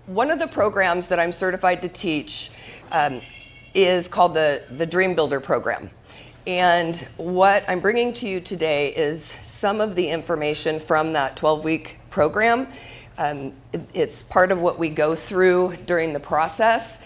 One of the programs that I'm certified to teach is called the Dream Builder program. And what I'm bringing to you today is some of the information from that 12-week program. It's part of what we go through during the process.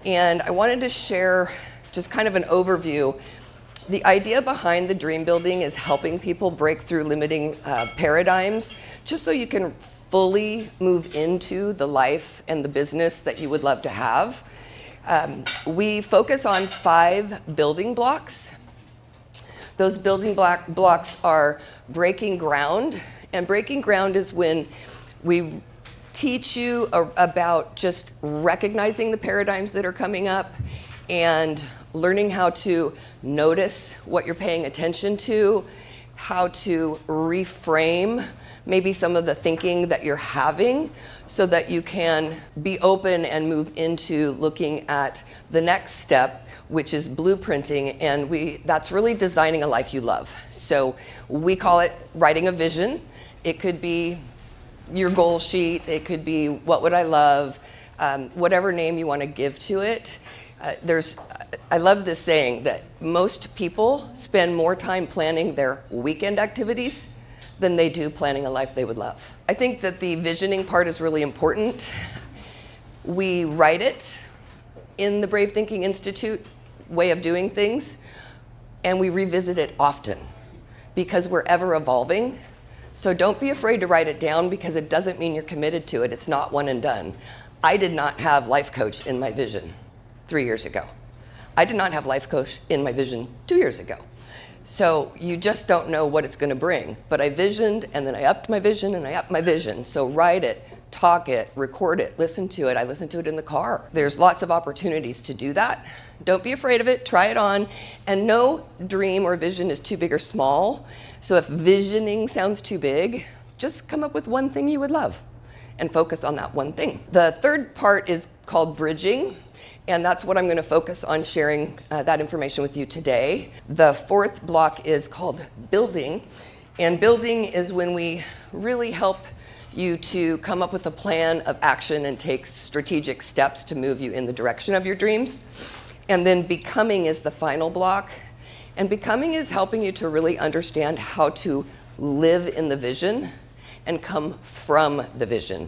And I wanted to share just kind of an overview. The idea behind the dream building is helping people break through limiting paradigms, just so you can fully move into the life and the business that you would love to have. We focus on 5 building blocks. Those building blocks are breaking ground. And breaking ground is when we teach you about just recognizing the paradigms that are coming up and learning how to notice what you're paying attention to, how to reframe maybe some of the thinking that you're having so that you can be open and move into looking at the next step, which is blueprinting. And that's really designing a life you love. So we call it writing a vision. It could be your goal sheet. It could be what would I love, whatever name you want to give to it. I love this saying that most people spend more time planning their weekend activities than they do planning a life they would love. I think that the visioning part is really important. We write it in the Brave Thinking Institute way of doing things, and we revisit it often because we're ever evolving. So don't be afraid to write it down because it doesn't mean you're committed to it. It's not one and done. I did not have life coach in my vision 3 years ago. I did not have life coach in my vision 2 years ago. So you just don't know what it's going to bring. But I visioned, and then I upped my vision, and I upped my vision. So write it, talk it, record it, listen to it. I listen to it in the car. There's lots of opportunities to do that. Don't be afraid of it. Try it on. And no dream or vision is too big or small. So if visioning sounds too big, just come up with one thing you would love and focus on that one thing. The third part is called bridging. And that's what I'm going to focus on sharing that information with you today. The fourth block is called building. And building is when we really help you to come up with a plan of action and take strategic steps to move you in the direction of your dreams. And then becoming is the final block. And becoming is helping you to really understand how to live in the vision and come from the vision.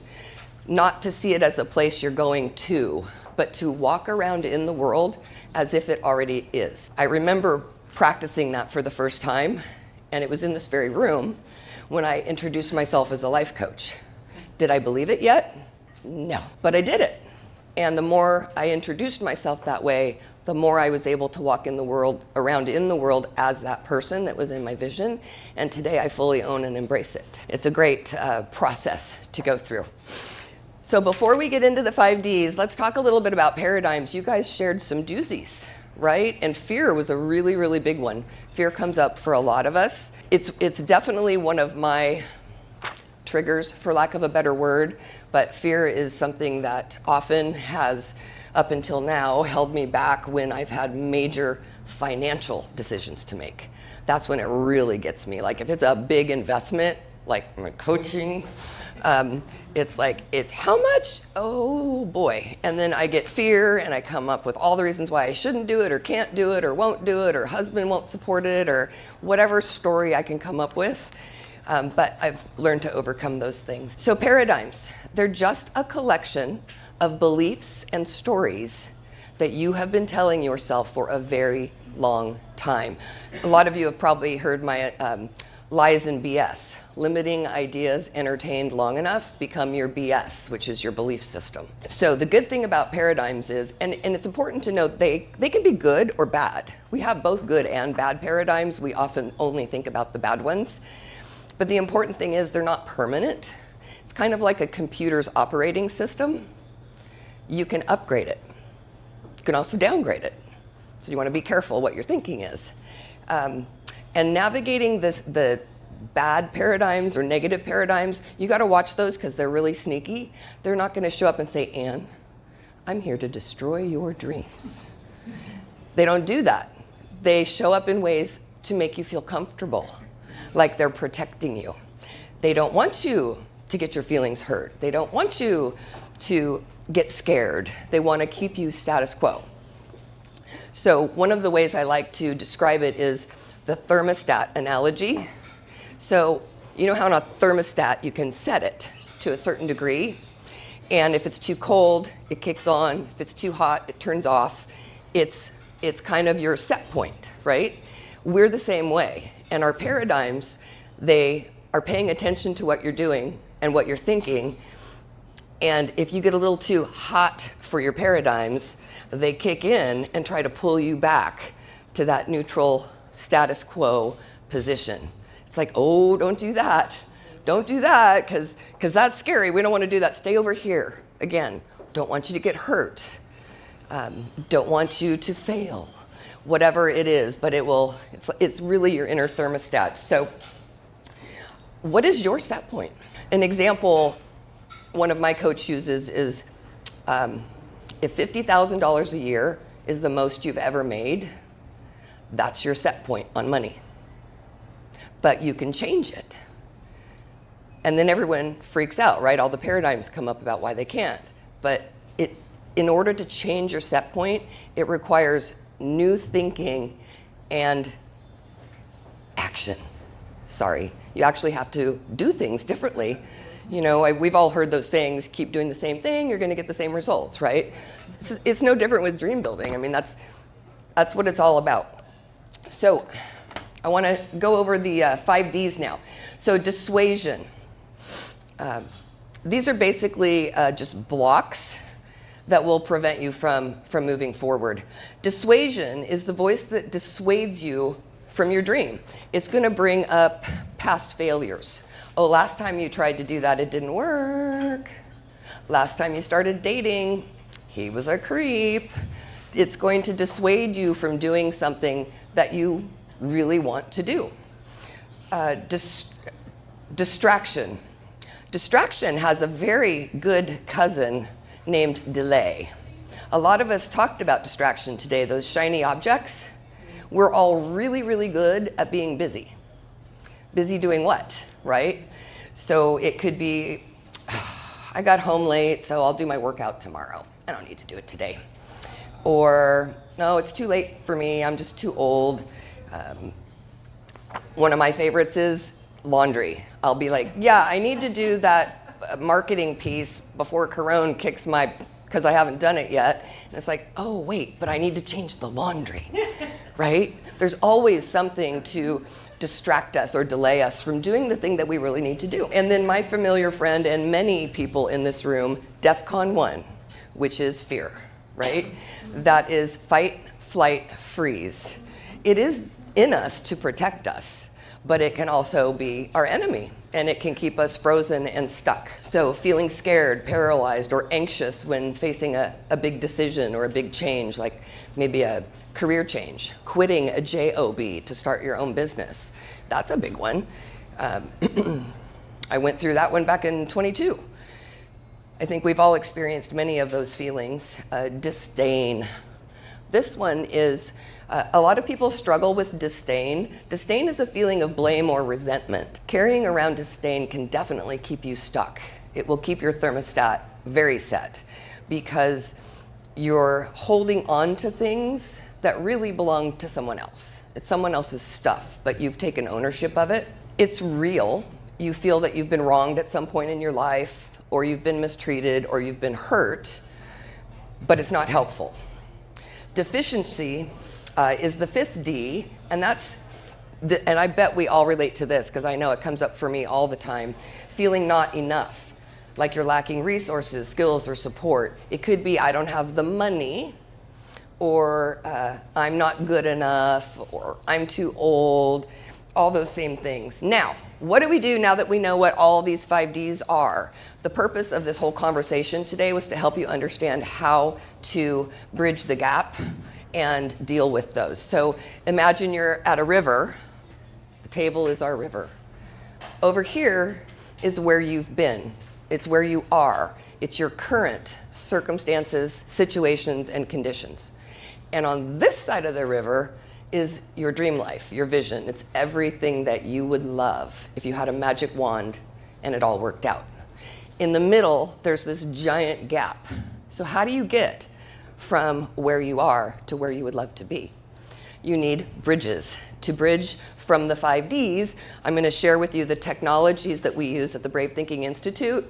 Not to see it as a place you're going to, but to walk around in the world as if it already is. I remember practicing that for the first time, and it was in this very room when I introduced myself as a life coach. Did I believe it yet? No, but I did it. And the more I introduced myself that way, the more I was able to walk in the world, around in the world as that person that was in my vision. And today I fully own and embrace it. It's a great process to go through. So before we get into the 5 Ds, let's talk a little bit about paradigms. You guys shared some doozies, right? And fear was a really, really big one. Fear comes up for a lot of us. It's definitely one of my triggers, for lack of a better word, but fear is something that often has, up until now, held me back when I've had major financial decisions to make. That's when it really gets me. Like if it's a big investment, like my coaching, it's like, it's how much? Oh boy. And then I get fear and I come up with all the reasons why I shouldn't do it or can't do it or won't do it or husband won't support it or whatever story I can come up with. But I've learned to overcome those things. So paradigms, they're just a collection of beliefs and stories that you have been telling yourself for a very long time. A lot of you have probably heard my lies and BS. Limiting ideas entertained long enough become your BS, which is your belief system. So the good thing about paradigms is, and it's important to note, they can be good or bad. We have both good and bad paradigms. We often only think about the bad ones. But the important thing is they're not permanent. It's kind of like a computer's operating system. You can upgrade it. You can also downgrade it. So you want to be careful what your thinking is. And navigating the bad paradigms or negative paradigms, you got to watch those because they're really sneaky. They're not going to show up and say, Ann, I'm here to destroy your dreams. They don't do that. They show up in ways to make you feel comfortable, like they're protecting you. They don't want you to get your feelings hurt. They don't want you to get scared. They want to keep you status quo. So one of the ways I like to describe it is the thermostat analogy. So you know how on a thermostat you can set it to a certain degree, and if it's too cold, it kicks on. If it's too hot, it turns off. It's kind of your set point, right? We're the same way. And our paradigms, they are paying attention to what you're doing and what you're thinking. And if you get a little too hot for your paradigms, they kick in and try to pull you back to that neutral status quo position. It's like, oh, don't do that. Don't do that, because that's scary. We don't want to do that. Stay over here. Again, don't want you to get hurt. Don't want you to fail. Whatever it is, but it's really your inner thermostat. So what is your set point? An example one of my coach uses is if $50,000 a year is the most you've ever made, that's your set point on money. But you can change it. And then everyone freaks out, right? All the paradigms come up about why they can't. But in order to change your set point, it requires new thinking and action. Sorry, you actually have to do things differently. You know, we've all heard those things, keep doing the same thing, you're gonna get the same results, right? It's no different with dream building. I mean, that's what it's all about. So I wanna go over the 5 Ds now. So dissuasion. These are basically just blocks that will prevent you from moving forward. Dissuasion is the voice that dissuades you from your dream. It's gonna bring up past failures. Oh, last time you tried to do that, it didn't work. Last time you started dating, he was a creep. It's going to dissuade you from doing something that you really want to do. Distraction. Distraction has a very good cousin named delay. A lot of us talked about distraction today, those shiny objects. We're all really, really good at being busy. Busy doing what, right? So it could be, I got home late, so I'll do my workout tomorrow. I don't need to do it today. Or, no, it's too late for me, I'm just too old. One of my favorites is laundry. I'll be like, yeah, I need to do that marketing piece before Corona kicks because I haven't done it yet. And it's like, oh, wait, but I need to change the laundry, right? There's always something to distract us or delay us from doing the thing that we really need to do. And then my familiar friend and many people in this room, DEFCON 1, which is fear, right? That is fight, flight, freeze. It is in us to protect us, but it can also be our enemy, and it can keep us frozen and stuck. So feeling scared, paralyzed, or anxious when facing a big decision or a big change, like maybe a career change, quitting a job to start your own business. That's a big one. I went through that one back in 22. I think we've all experienced many of those feelings. Disdain. This one is, a lot of people struggle with disdain. Disdain is a feeling of blame or resentment. Carrying around disdain can definitely keep you stuck. It will keep your thermostat very set because you're holding on to things that really belong to someone else. It's someone else's stuff, but you've taken ownership of it. It's real. You feel that you've been wronged at some point in your life, or you've been mistreated, or you've been hurt, but it's not helpful. Deficiency is the 5th D, and and I bet we all relate to this because I know it comes up for me all the time. Feeling not enough, like you're lacking resources, skills, or support. It could be I don't have the money, or I'm not good enough, or I'm too old, all those same things. Now, what do we do now that we know what all these 5 Ds are? The purpose of this whole conversation today was to help you understand how to bridge the gap and deal with those. So imagine you're at a river. The table is our river. Over here is where you've been. It's where you are. It's your current circumstances, situations, and conditions. And on this side of the river is your dream life, your vision. It's everything that you would love if you had a magic wand and it all worked out. In the middle, there's this giant gap. So how do you get from where you are to where you would love to be? You need bridges. To bridge from the 5 Ds, I'm going to share with you the technologies that we use at the Brave Thinking Institute.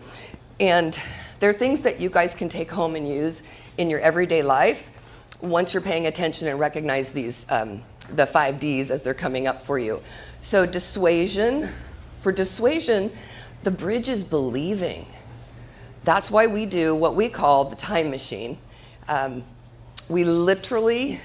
And they're things that you guys can take home and use in your everyday life once you're paying attention and recognize these, the 5 Ds as they're coming up for you. So dissuasion. For dissuasion, the bridge is believing. That's why we do what we call the time machine. We literally,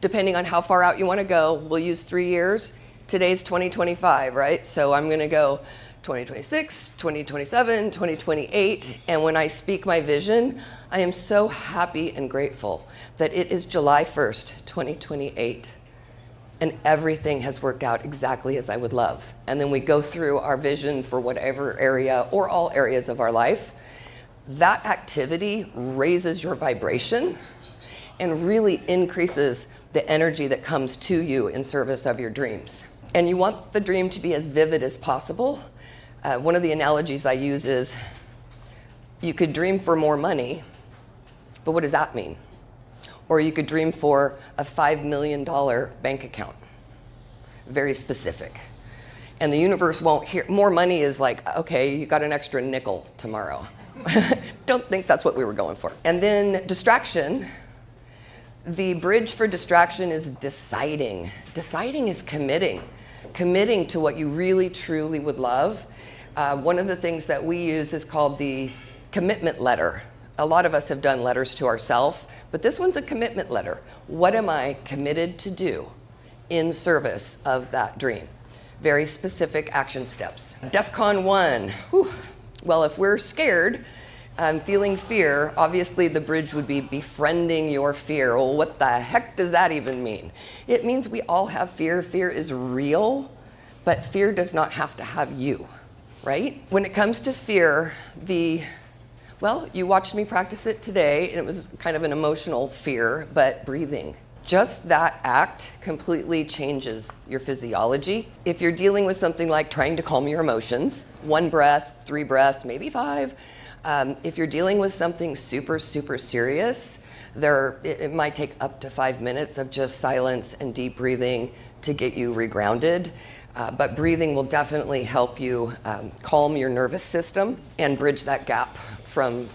depending on how far out you want to go, we'll use 3 years. Today's 2025, right? So I'm going to go 2026, 2027, 2028. And when I speak my vision, I am so happy and grateful that it is July 1st, 2028. And everything has worked out exactly as I would love. And then we go through our vision for whatever area or all areas of our life. That activity raises your vibration and really increases the energy that comes to you in service of your dreams. And you want the dream to be as vivid as possible. One of the analogies I use is you could dream for more money, but what does that mean? Or you could dream for a $5 million bank account. Very specific. And the universe won't hear. More money is like, okay, you got an extra nickel tomorrow. Don't think that's what we were going for. And then distraction. The bridge for distraction is deciding. Deciding is committing. Committing to what you really, truly would love. One of the things that we use is called the commitment letter. A lot of us have done letters to ourselves, but this one's a commitment letter. What am I committed to do in service of that dream? Very specific action steps. DEFCON 1. Whew. Well, if we're scared, feeling fear, obviously the bridge would be befriending your fear. Well, what the heck does that even mean? It means we all have fear. Fear is real, but fear does not have to have you, right? When it comes to fear, well, you watched me practice it today, and it was kind of an emotional fear, but breathing. Just that act completely changes your physiology. If you're dealing with something like trying to calm your emotions, 1 breath, 3 breaths, maybe 5. If you're dealing with something super, super serious, it might take up to 5 minutes of just silence and deep breathing to get you regrounded. But breathing will definitely help you calm your nervous system and bridge that gap from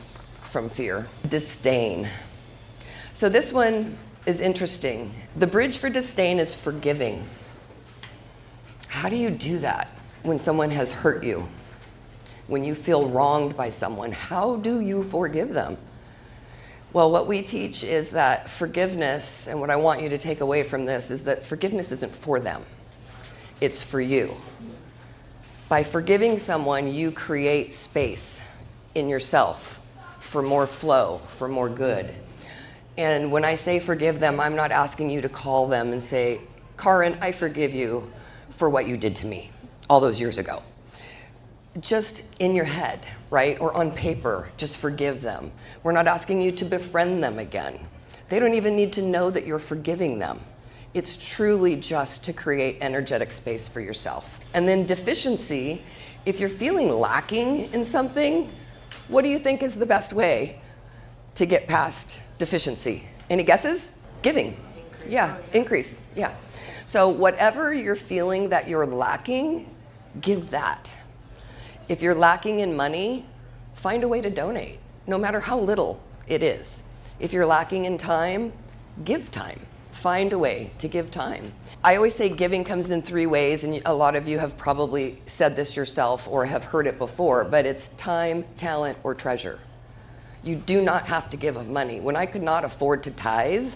fear. Disdain. So this one is interesting. The bridge for disdain is forgiving. How do you do that when someone has hurt you? When you feel wronged by someone, how do you forgive them? Well, what we teach is that forgiveness, and what I want you to take away from this, is that forgiveness isn't for them. It's for you. By forgiving someone, you create space in yourself for more flow, for more good. And when I say forgive them, I'm not asking you to call them and say, Karin, I forgive you for what you did to me all those years ago. Just in your head, right? Or on paper, just forgive them. We're not asking you to befriend them again. They don't even need to know that you're forgiving them. It's truly just to create energetic space for yourself. And then deficiency, if you're feeling lacking in something, what do you think is the best way to get past deficiency? Any guesses? Giving. Yeah, increase. Yeah. So whatever you're feeling that you're lacking, give that. If you're lacking in money, find a way to donate, no matter how little it is. If you're lacking in time, give time. Find a way to give time. I always say giving comes in 3 ways, and a lot of you have probably said this yourself or have heard it before, but it's time, talent, or treasure. You do not have to give of money. When I could not afford to tithe,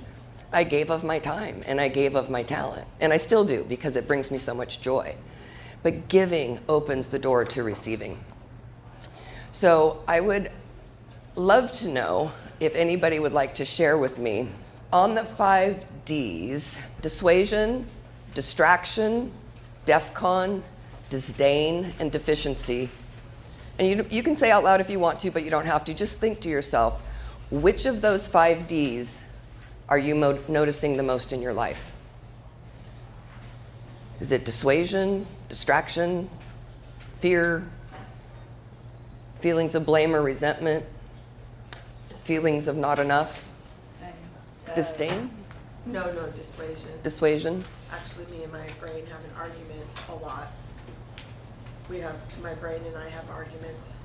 I gave of my time and I gave of my talent. And I still do, because it brings me so much joy. But giving opens the door to receiving. So I would love to know if anybody would like to share with me on the 5 Ds: dissuasion, distraction, DEFCON, disdain, and deficiency. And you can say out loud if you want to, but you don't have to. Just think to yourself, which of those 5 Ds are you noticing the most in your life? Is it dissuasion, distraction, fear, feelings of blame or resentment? feelings of not enough? Disdain? No, dissuasion. Dissuasion? Actually, me and my brain have an argument a lot. My brain and I have arguments.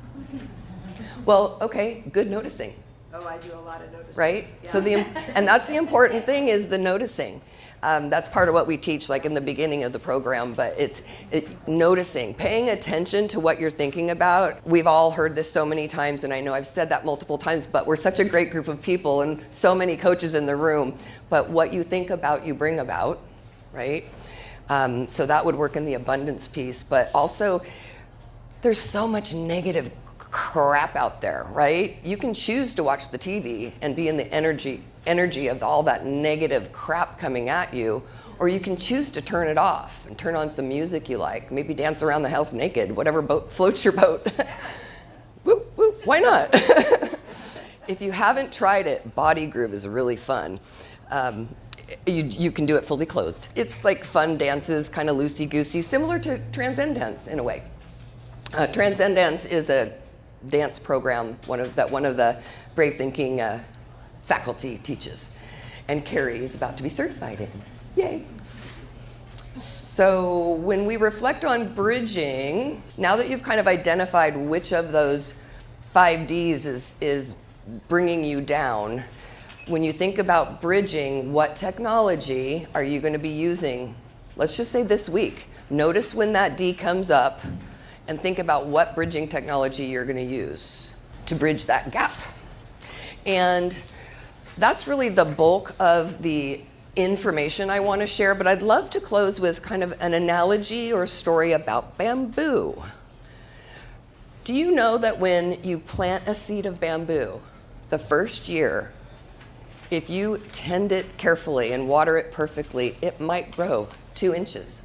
Well, okay, good noticing. Oh, I do a lot of noticing. Right? Yeah. So and that's the important thing, is the noticing. That's part of what we teach, like in the beginning of the program, but it's noticing, paying attention to what you're thinking about. We've all heard this so many times, and I know I've said that multiple times, but we're such a great group of people and so many coaches in the room. But what you think about, you bring about, right? So that would work in the abundance piece, but also there's so much negative crap out there, right? You can choose to watch the TV and be in the energy of all that negative crap coming at you, or you can choose to turn it off and turn on some music you like, maybe dance around the house naked, whatever boat floats your boat. Woo, woo, why not? If you haven't tried it, Body Groove is really fun. You can do it fully clothed. It's like fun dances, kind of loosey-goosey, similar to Transcendence in a way. Transcendence is a dance program, one of the Brave Thinking faculty teaches, and Carrie is about to be certified in. Yay! So when we reflect on bridging, now that you've kind of identified which of those 5 Ds is bringing you down, when you think about bridging, what technology are you going to be using? Let's just say this week. Notice when that D comes up and think about what bridging technology you're going to use to bridge that gap. And that's really the bulk of the information I want to share, but I'd love to close with kind of an analogy or story about bamboo. Do you know that when you plant a seed of bamboo, the first year, if you tend it carefully and water it perfectly, it might grow 2 inches.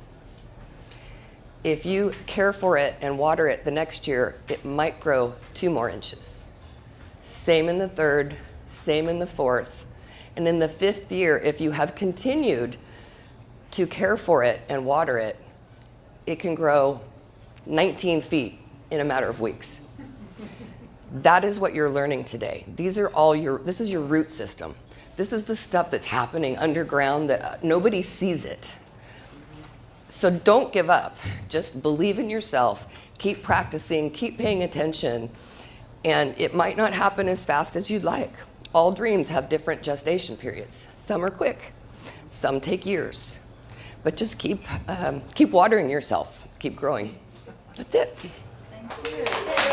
If you care for it and water it the next year, it might grow 2 more inches. Same in the 3rd, same in the 4th. And in the 5th year, if you have continued to care for it and water it, it can grow 19 feet in a matter of weeks. That is what you're learning today. This is your root system. This is the stuff that's happening underground that nobody sees it. So don't give up. Just believe in yourself. Keep practicing, keep paying attention, and it might not happen as fast as you'd like. All dreams have different gestation periods. Some are quick, some take years. But just keep watering yourself, keep growing. That's it. Thank you.